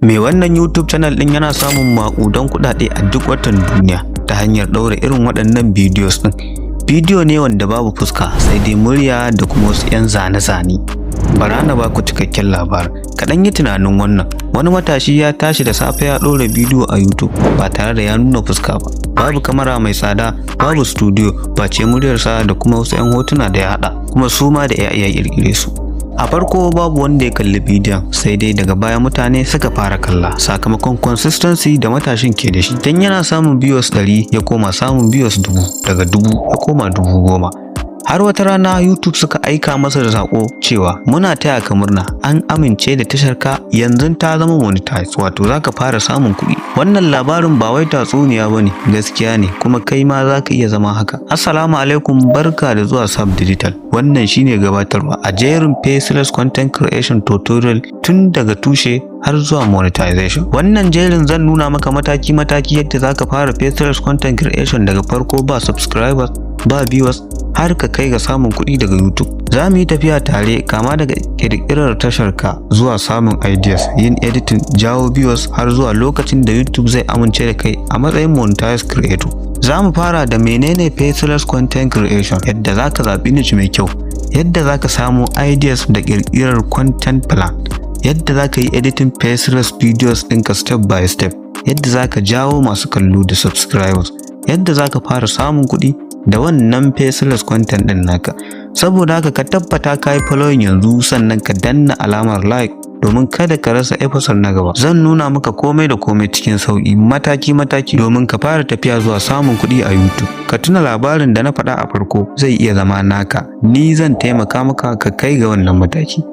Mai wannan YouTube channel din yana samun maƙudan kuɗaɗe a duk watan duniya ta hanyar ɗaura irin waɗannan videos din. Bidiyo ne wanda babu fuska sai dai murya da kuma wasu 'yan zane-zane. Bara na baku cikakken labarin. Kaɗan yi tunanin wannan. Wani matashi ya tashi da safe ya ɗora bidiyo a YouTube ba tare da ya nuna fuska ba. Babu kamera mai tsada, babu studio, face muryarsa da kuma wasu 'yan hotuna da ya haɗa, kuma su ma da ya iya ƙirƙire su. A farko babu wanda ya kalli bidiyon, sai dai daga baya mutane suka fara kalla sakamakon consistency da matashin ke da shi. Dan yana samun views 100 ya koma samun views 1000, daga 1000 ya koma 10,000. Har wata rana YouTube suka aika masa da sako cewa muna taya ka murna, an amince da tashar ka yanzu ta zama monetized, wato zaka fara samun kuɗi. Wannan labarin ba wai tatsuniya bane, gaskiya ne, kuma kai ma zaka iya zama haka. Assalamu alaikum, barka da zuwa Sub Digital. Wannan shine gabatarwa a jerin Faceless content creation tutorial tun daga tushe har zuwa monetization. Wannan jerin zan nuna maka mataki-mataki yadda zaka fara Faceless content creation daga farko, ba subscribers, ba viewers, har ka kai ga samun kuɗi daga YouTube. Za mu yi tafiya tare, kama daga ƙirƙirar tashar ka zuwa samun ideas, yin editing, jawo viewers, har zuwa lokacin da YouTube zai amince da kai a matsayin monetized creator. Za mu fara da menene Faceless content creation, yadda za ka zaɓi niche mai kyau, yadda za ka samu ideas da ƙirƙirar content plan, yadda za ka yi editing Faceless videos ɗinka step by step, yadda za ka jawo masu kallo da subscribers, yadda za ka fara samun kuɗi da wannan Faceless content din naka. Saboda haka ka tabbata ka yi following yanzu, sannan ka danna alamar like domin kada ka rasa episode na gaba. Zan nuna maka komai da komai cikin sauki, mataki-mataki, domin ka fara tafiya zuwa samun kuɗi a YouTube. Ka tuna labarin da na faɗa a farko zai iya zama naka, ni zan taimaka maka ka kai ga wannan mataki.